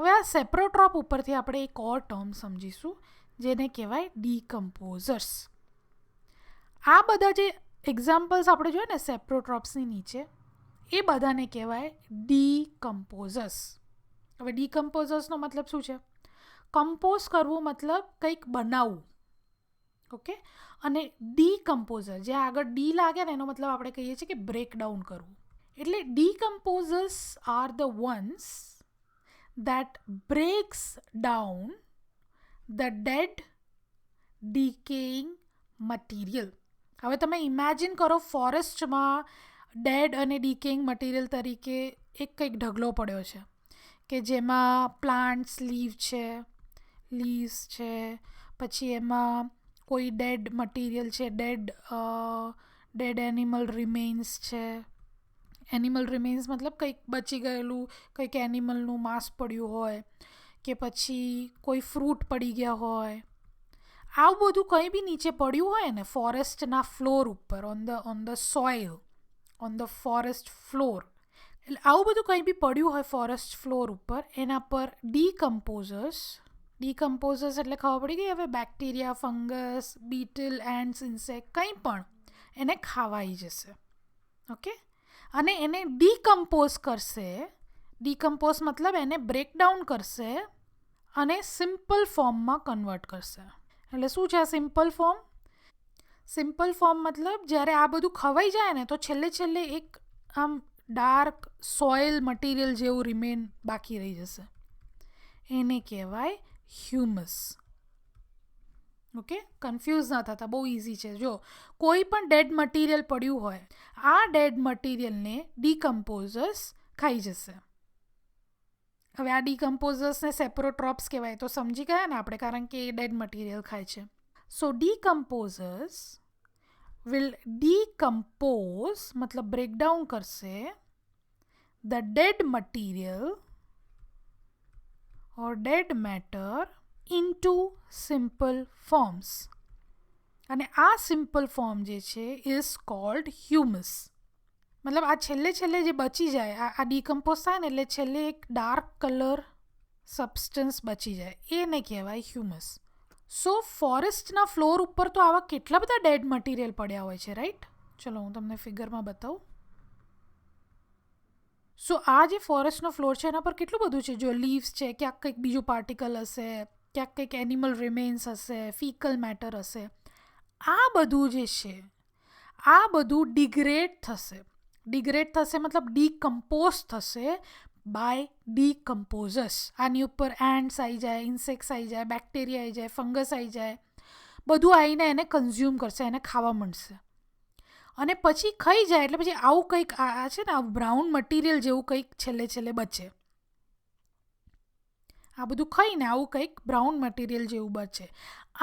હવે આ સેપ્રોટ્રોપ ઉપરથી આપણે એક ઓર ટર્મ સમજીશું જેને કહેવાય ડીકમ્પોઝર્સ. આ બધા જે એક્ઝામ્પલ્સ આપણે જોઈએ ને સેપ્રોટ્રોપ્સની નીચે, એ બધાને કહેવાય ડીકમ્પોઝર્સ. હવે ડીકમ્પોઝર્સનો મતલબ શું છે? કમ્પોઝ કરવું મતલબ કંઈક બનાવવું. ઓકે, અને ડીકમ્પોઝર જે આગળ ડી લાગે ને એનો મતલબ આપણે કહીએ છીએ કે બ્રેકડાઉન કરવું. એટલે decomposers are the ones that breaks down the dead decaying material. હવે તમે ઇમેજિન કરો ફોરેસ્ટમાં ડેડ અને ડીકેઇંગ મટીરિયલ તરીકે એક કંઈક ઢગલો પડ્યો છે કે જેમાં પ્લાન્ટ્સ લીવ્સ છે, પછી એમાં કોઈ ડેડ મટીરિયલ છે, ડેડ એનિમલ રિમેન્સ છે. એનિમલ રિમેન્સ મતલબ કંઈક બચી ગયેલું, કંઈક એનિમલનું માંસ પડ્યું હોય, કે પછી કોઈ ફ્રૂટ પડી ગયા હોય. આવું બધું કંઈ બી નીચે પડ્યું હોય ને ફોરેસ્ટના ફ્લોર ઉપર, on the soil, on the forest floor, એટલે આવું બધું કંઈ બી પડ્યું હોય ફોરેસ્ટ ફ્લોર ઉપર, એના પર ડીકમ્પોઝર્સ એટલે ખબર પડી ગઈ હવે, bacteria, fungus, beetle, ants, insect કંઈ પણ એને ખાવાઈ જશે. ઓકે, અને એને ડીકમ્પોઝ કરશે. ડીકમ્પોઝ મતલબ એને બ્રેકડાઉન કરશે અને સિમ્પલ ફોર્મમાં કન્વર્ટ કરશે. એટલે શું છે આ સિમ્પલ ફોર્મ? સિમ્પલ ફોર્મ મતલબ જ્યારે આ બધું ખવાઈ જાય ને તો છેલ્લે એક આમ ડાર્ક સોઇલ મટીરિયલ જેવું રિમેન બાકી રહી જશે. એને કહેવાય હ્યુમસ. ઓકે, કન્ફ્યુઝ ના થતા, બહુ ઇઝી છે. જો કોઈ પણ ડેડ મટીરિયલ પડ્યું હોય, આ ડેડ મટીરિયલને ડીકમ્પોઝર્સ ખાઈ જશે. હવે આ ડીકમ્પોઝર્સને સેપ્રોટ્રોપ્સ કહેવાય તો સમજી ગયા ને આપણે, કારણ કે એ ડેડ મટીરિયલ ખાય છે. સો ડીકમ્પોઝર્સ વિલ ડીકમ્પોઝ મતલબ બ્રેકડાઉન કરશે the dead material or dead matter into simple forms. અને આ સિમ્પલ ફોર્મ જે છે ઇઝ કોલ્ડ હ્યુમસ. મતલબ આ છેલ્લે જે બચી જાય, આ ડીકમ્પોઝ થાય ને એટલે છેલ્લે એક ડાર્ક કલર સબસ્ટન્સ બચી જાય, એને કહેવાય હ્યુમસ. સો ફોરેસ્ટના ફ્લોર ઉપર તો આવા કેટલા બધા ડેડ મટીરિયલ પડ્યા હોય છે, રાઈટ? ચલો હું તમને ફિગરમાં બતાવું. સો આ જે ફોરેસ્ટનો ફ્લોર છે એના પર કેટલું બધું છે. જો લીવ્સ છે, ક્યાંક કંઈક બીજું પાર્ટિકલ હશે, ક્યાંક કંઈક એનિમલ રિમેન્સ હશે, ફિકલ મેટર હશે. આ બધું જે છે આ બધું ડિગ્રેડ થશે મતલબ ડીકમ્પોઝ થશે બાય ડીકમ્પોઝર્સ. આની ઉપર એન્ડ્સ આવી જાય, ઇન્સેક્ટ્સ આવી જાય, બેક્ટેરિયા આવી જાય, ફંગસ આવી જાય, બધું આવીને એને કન્ઝ્યુમ કરશે, એને ખાવા માંડશે. અને પછી ખાઈ જાય એટલે પછી આવું કંઈક આ છે ને, આ બ્રાઉન મટીરિયલ જેવું કંઈક છેલ્લે બચે. આ બધું ખાઈને આવું કંઈક બ્રાઉન મટીરિયલ જેવું બચે.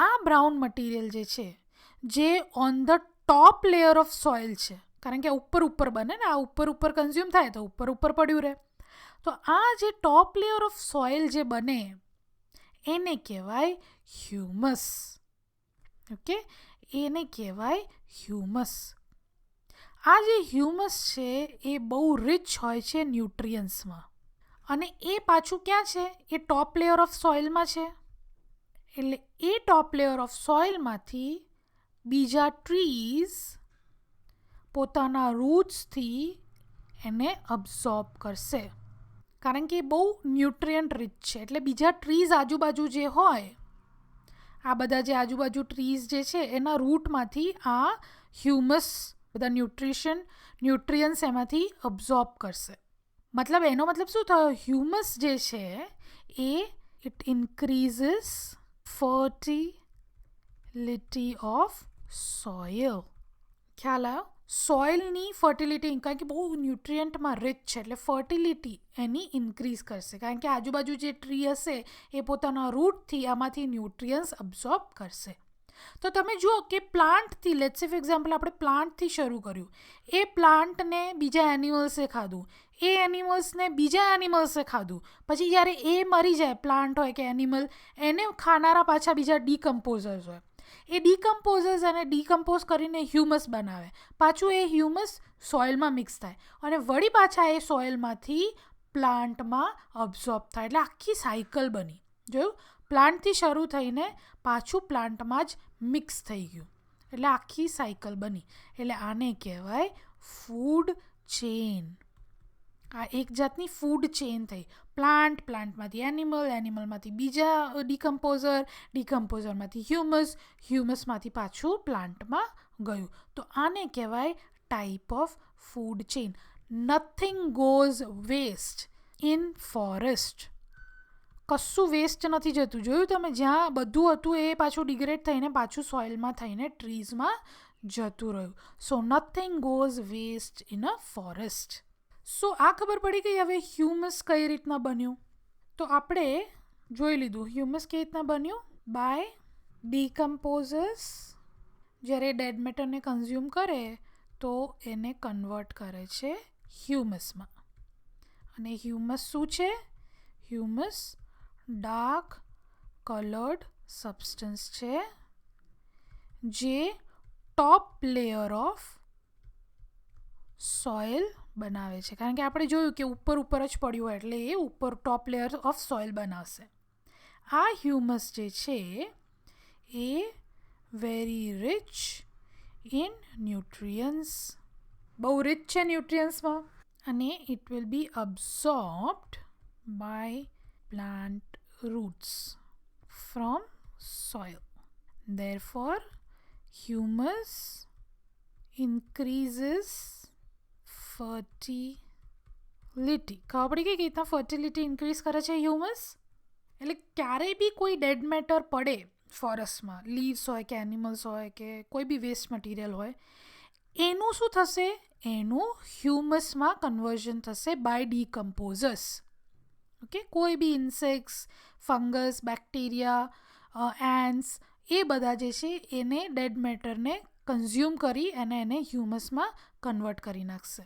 આ બ્રાઉન મટીરિયલ જે છે જે on the top layer of soil છે, કારણ કે ઉપર બને ને, આ ઉપર કન્ઝ્યુમ થાય તો ઉપર પડ્યું રહે. તો આ જે ટોપ લેયર ઓફ સોઇલ જે બને એને કહેવાય હ્યુમસ. ઓકે, એને કહેવાય હ્યુમસ. આ જે હ્યુમસ છે એ બહુ રિચ હોય છે ન્યુટ્રિયન્ટ્સમાં, અને એ પાછું ક્યાં છે? એ ટોપ લેયર ઓફ સોઇલમાં છે. એટલે એ ટોપ લેયર ઓફ સોઇલમાંથી બીજા ટ્રીઝ પોતાના રૂટ્સથી એને અબ્ઝોર્બ કરશે, કારણ કે એ બહુ ન્યુટ્રિયન્ટ રિચ છે. એટલે બીજા ટ્રીઝ આજુબાજુ જે હોય, આ બધા જે આજુબાજુ ટ્રીઝ જે છે એના રૂટમાંથી આ હ્યુમસ બધા ન્યુટ્રિયન્ટ્સ એમાંથી અબ્ઝોર્બ કરશે. મતલબ એનો મતલબ શું થયો? હ્યુમસ જે છે એ it increases fertility of soil. ખ્યાલ આવ્યો? સોઇલની ફર્ટિલિટી, કારણ કે બહુ ન્યુટ્રિયન્ટમાં રિચ છે એટલે ફર્ટિલિટી એની ઇન્ક્રીઝ કરશે, કારણ કે આજુબાજુ જે ટ્રી હશે એ પોતાના રૂટથી આમાંથી ન્યુટ્રિયન્ટ્સ અબ્ઝોર્બ કરશે. તો તમે જુઓ કે પ્લાન્ટથી, લેટ્સ સે ફોર એક્ઝામ્પલ આપણે પ્લાન્ટથી શરૂ કર્યું, એ પ્લાન્ટને બીજા એનિમલ્સે ખાધું, એ એનિમલ્સને બીજા એનિમલ્સે ખાધું, પછી જ્યારે એ મરી જાય, પ્લાન્ટ હોય કે એનિમલ, એને ખાનારા પાછા બીજા ડીકમ્પોઝર્સ હોય. એ ડીકમ્પોઝર્સ એને ડીકમ્પોઝ કરીને હ્યુમસ બનાવે, પાછું એ હ્યુમસ સોઇલમાં મિક્સ થાય અને વળી પાછા એ સોઇલમાંથી પ્લાન્ટમાં અબ્ઝોર્બ થાય, એટલે આખી સાયકલ બની. જોયું, પ્લાન્ટથી શરૂ થઈને પાછું પ્લાન્ટમાં જ મિક્સ થઈ ગયું, એટલે આખી સાયકલ બની. એટલે આને કહેવાય ફૂડ ચેઇન. આ એક જાતની ફૂડ ચેઇન થઈ. પ્લાન્ટમાંથી એનિમલ, એનિમલમાંથી બીજા ડિકમ્પોઝરમાંથી હ્યુમસમાંથી પાછું પ્લાન્ટમાં ગયું. તો આને કહેવાય type of food chain. Nothing goes waste in forest. કશું વેસ્ટ નથી જતું. જોયું તમે, જ્યાં બધું હતું એ પાછું ડિગ્રેડ થઈને પાછું સોઇલમાં થઈને ટ્રીઝમાં જતું રહ્યું. So nothing goes waste in a forest. So આ ખબર પડી ગઈ. હવે હ્યુમસ કઈ રીતના બન્યું તો આપણે જોઈ લીધું. હ્યુમસ કઈ રીતના બન્યું? બાય ડીકમ્પોઝર્સ જ્યારે ડેડ મેટરને કન્ઝ્યુમ કરે તો એને કન્વર્ટ કરે છે હ્યુમસમાં. અને હ્યુમસ શું છે? હ્યુમસ ડાર્ક કલર્ડ સબસ્ટન્સ છે જે ટોપ લેયર ઓફ સોઇલ બનાવે છે. કારણ કે આપણે જોયું કે ઉપર જ પડ્યું હોય એટલે એ ઉપર ટોપ લેયર ઓફ સોઇલ બનાવશે. આ હ્યુમસ જે છે એ વેરી રિચ ઇન ન્યુટ્રિયન્ટ્સ, બહુ રિચ છે ન્યુટ્રિયન્ટ્સમાં, અને it will be absorbed by plant roots from soil. Therefore, humus increases fertility. ખબર પડી ગઈ કે રીતના ફર્ટિલિટી ઇન્ક્રીઝ કરે છે હ્યુમસ? એટલે ક્યારેય બી કોઈ ડેડ મેટર પડે ફોરેસ્ટમાં, લીવ્સ હોય કે એનિમલ્સ હોય કે કોઈ બી વેસ્ટ મટીરિયલ હોય, એનું શું થશે? એનું હ્યુમસમાં કન્વર્ઝન થશે બાય ડીકમ્પોઝર્સ. ઓકે, કોઈ બી ઇન્સેક્ટ્સ, ફંગસ, બેક્ટેરિયા, એન્ટ્સ, એ બધા જે છે એને ડેડ મેટરને કન્ઝ્યુમ કરી અને એને હ્યુમસમાં કન્વર્ટ કરી નાખશે.